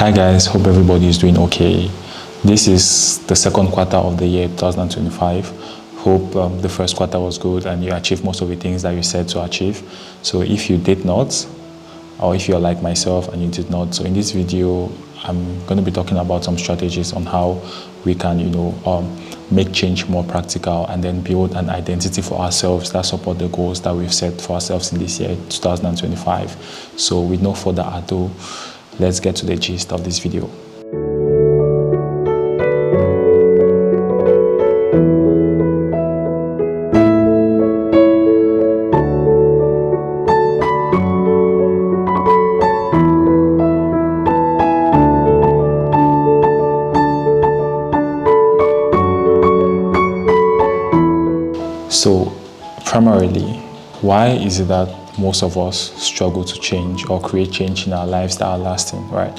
Hi guys, hope everybody is doing okay. This is the second quarter of the year 2025. Hope the first quarter was good and you achieved most of the things that you said to achieve. So if you did not, or if you're like myself and you did not, so in this video I'm going to be talking about some strategies on how we can make change more practical and then build an identity for ourselves that support the goals that we've set for ourselves in this year 2025. So with no further ado, let's get to the gist of this video. So primarily, why is it that most of us struggle to change or create change in our lives that are lasting, right?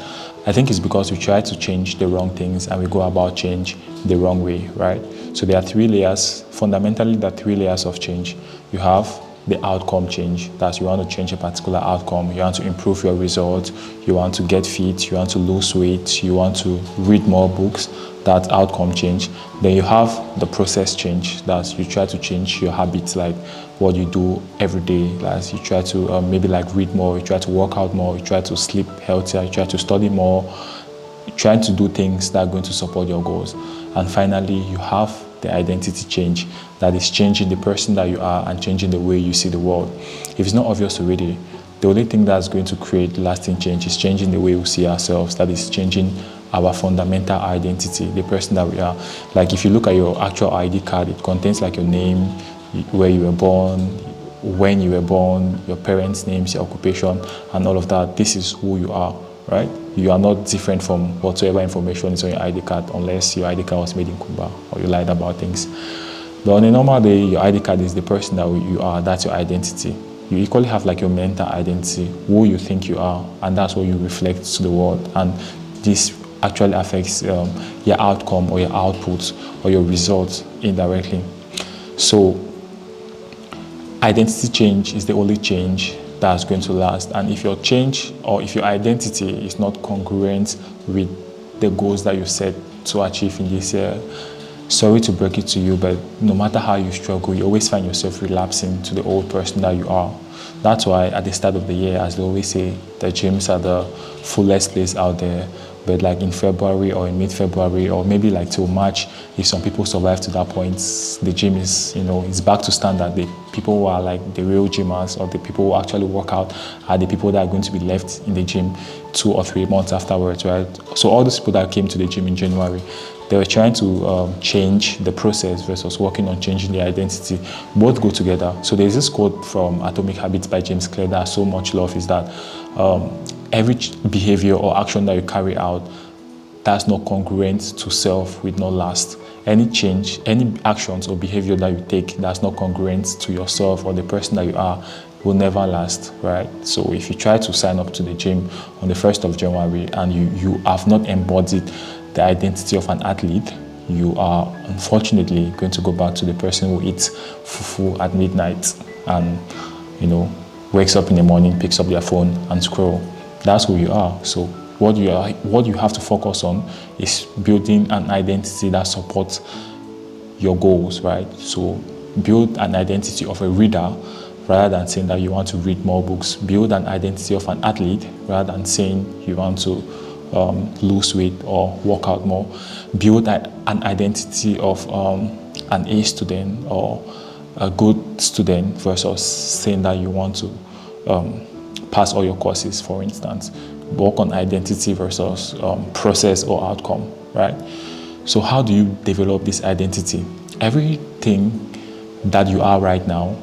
I think it's because we try to change the wrong things and we go about change the wrong way, right? So there are three layers. Fundamentally, there are three layers of change. You have the outcome change. That's you want to change a particular outcome. You want to improve your results. You want to get fit. You want to lose weight. You want to read more books. That's outcome change. Then you have the process change. That's you try to change your habits, like what you do every day. Like you try to maybe like read more. You try to work out more. You try to sleep healthier. You try to study more. You're trying to do things that are going to support your goals. And finally, you have the identity change. That is changing the person that you are and changing the way you see the world. If it's not obvious already, the only thing that's going to create lasting change is changing the way we see ourselves. That is changing our fundamental identity, the person that we are. Like if you look at your actual ID card, it contains like your name, where you were born, when you were born, your parents' names, your occupation, and all of that. This is who you are, right? You are not different from whatsoever information is on your ID card, unless your ID card was made in Cuba or you lied about things. But on a normal day, your ID card is the person that you are. That's your identity. You equally have like your mental identity, who you think you are, and that's what you reflect to the world. And this actually affects your outcome or your output or your results indirectly. So identity change is the only change that's going to last. And if your change or if your identity is not congruent with the goals that you set to achieve in this year, sorry to break it to you, but no matter how you struggle, you always find yourself relapsing to the old person that you are. That's why at the start of the year, as they always say, the gyms are the fullest place out there. But like in February or in mid-February or maybe like till March, if some people survive to that point, the gym is, it's back to standard. The people who are like the real gymmers or the people who actually work out are the people that are going to be left in the gym 2 or 3 months afterwards, right? So all those people that came to the gym in January, they were trying to change the process versus working on changing the identity. Both go together. So there's this quote from Atomic Habits by James Clear that I so much love, is that every behavior or action that you carry out that's not congruent to self will not last. Any change, any actions or behavior that you take that's not congruent to yourself or the person that you are will never last, right? So if you try to sign up to the gym on the 1st of January and you have not embodied the identity of an athlete, you are unfortunately going to go back to the person who eats fufu at midnight and, wakes up in the morning, picks up their phone and scroll. That's who you are. So what you have to focus on is building an identity that supports your goals, right? So build an identity of a reader rather than saying that you want to read more books. Build an identity of an athlete rather than saying you want to lose weight or work out more. Build an identity of an A student or a good student versus saying that you want to pass all your courses, for instance. Work on identity versus process or outcome, right? So how do you develop this identity? Everything that you are right now,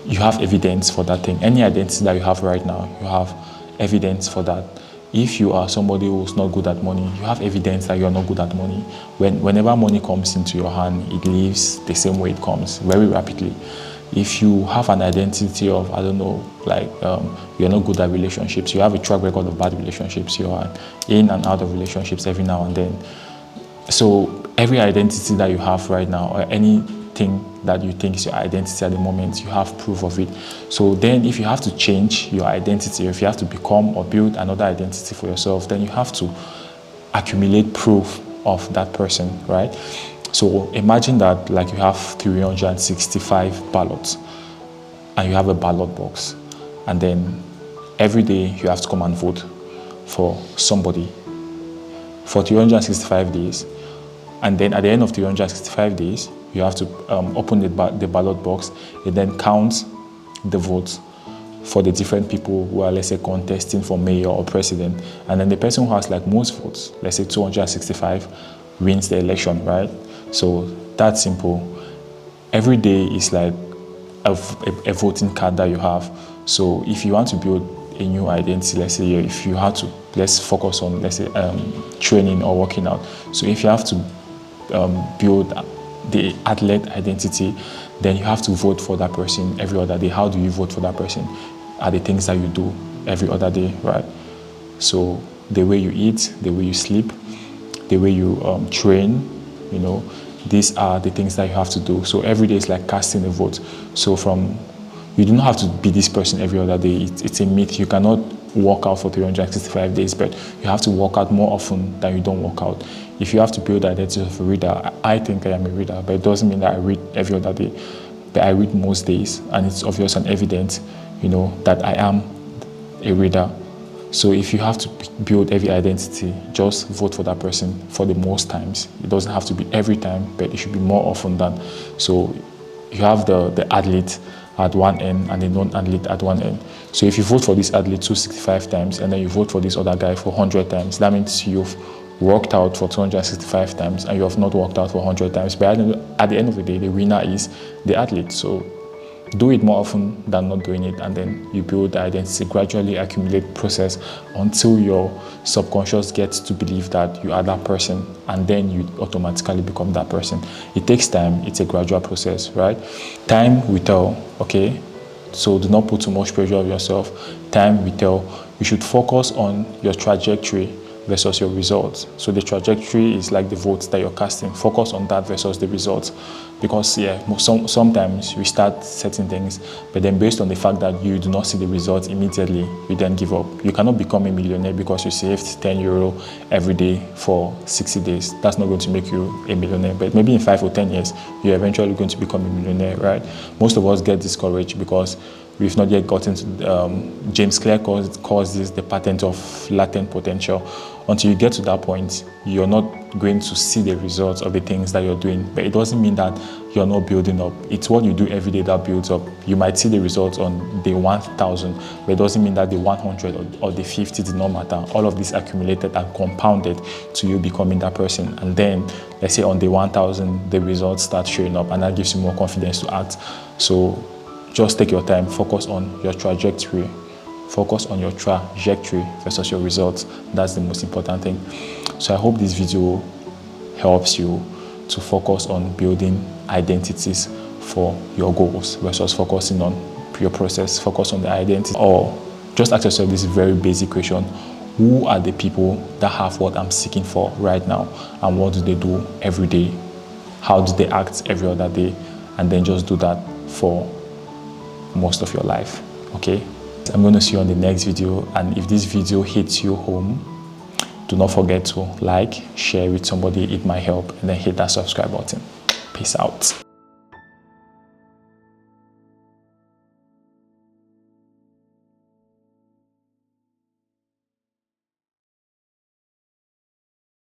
you have evidence for that thing. Any identity that you have right now, you have evidence for that. If you are somebody who's not good at money, you have evidence that you are not good at money. Whenever money comes into your hand, it leaves the same way it comes, very rapidly. If you have an identity of, you're not good at relationships, you have a track record of bad relationships, you are in and out of relationships every now and then. So every identity that you have right now, or any thing that you think is your identity at the moment, you have proof of it. So then if you have to change your identity, if you have to become or build another identity for yourself, then you have to accumulate proof of that person, right? So imagine that like you have 365 ballots and you have a ballot box, and then every day you have to come and vote for somebody for 365 days. And then at the end of 365 days, you have to open the ballot box and then count the votes for the different people who are, let's say, contesting for mayor or president. And then the person who has like most votes, let's say 265, wins the election, right? So that's simple. Every day is like a voting card that you have. So if you want to build a new identity, let's say if you have to, let's focus on, let's say, training or working out. So if you have to build the athlete identity, then you have to vote for that person every other day. How do you vote for that person? Are the things that you do every other day, right? So the way you eat, the way you sleep, the way you train, you know, these are the things that you have to do. So every day is like casting a vote. So you do not have to be this person every other day. It's a myth. You cannot work out for 365 days, but you have to work out more often than you don't work out. If you have to build the identity of a reader, I think I am a reader, but it doesn't mean that I read every other day. But I read most days, and it's obvious and evident, you know, that I am a reader. So if you have to build every identity, just vote for that person for the most times. It doesn't have to be every time, but it should be more often than. So you have the athlete at one end and the non-athlete at one end. So if you vote for this athlete 265 times and then you vote for this other guy for 100 times, that means you've worked out for 265 times and you have not worked out for 100 times. But at the end of the day, the winner is the athlete. So do it more often than not doing it, and then you build the identity, gradually accumulate process until your subconscious gets to believe that you are that person, and then you automatically become that person. It takes time. It's a gradual process, right? Time will tell, okay? So do not put too much pressure on yourself. Time will tell. You should focus on your trajectory versus your results. So the trajectory is like the votes that you're casting. Focus on that versus the results. Because sometimes we start certain things, but then based on the fact that you do not see the results immediately, you then give up. You cannot become a millionaire because you saved 10 euro every day for 60 days. That's not going to make you a millionaire, but maybe in 5 or 10 years, you're eventually going to become a millionaire, right? Most of us get discouraged because we've not yet gotten to, James Clear calls this the patent of latent potential. Until you get to that point, you're not going to see the results of the things that you're doing. But it doesn't mean that you're not building up. It's what you do every day that builds up. You might see the results on day 1,000, but it doesn't mean that the 100 or the 50 did not matter. All of this accumulated and compounded to you becoming that person. And then, let's say on day 1,000, the results start showing up, and that gives you more confidence to act. So just take your time, focus on your trajectory. Focus on your trajectory versus your results. That's the most important thing. So I hope this video helps you to focus on building identities for your goals versus focusing on your process. Focus on the identity. Or just ask yourself this very basic question. Who are the people that have what I'm seeking for right now? And what do they do every day? How do they act every other day? And then just do that for most of your life, okay? I'm going to see you on the next video, and if this video hits you home, do not forget to like, share with somebody, it might help, and then hit that subscribe button. Peace out.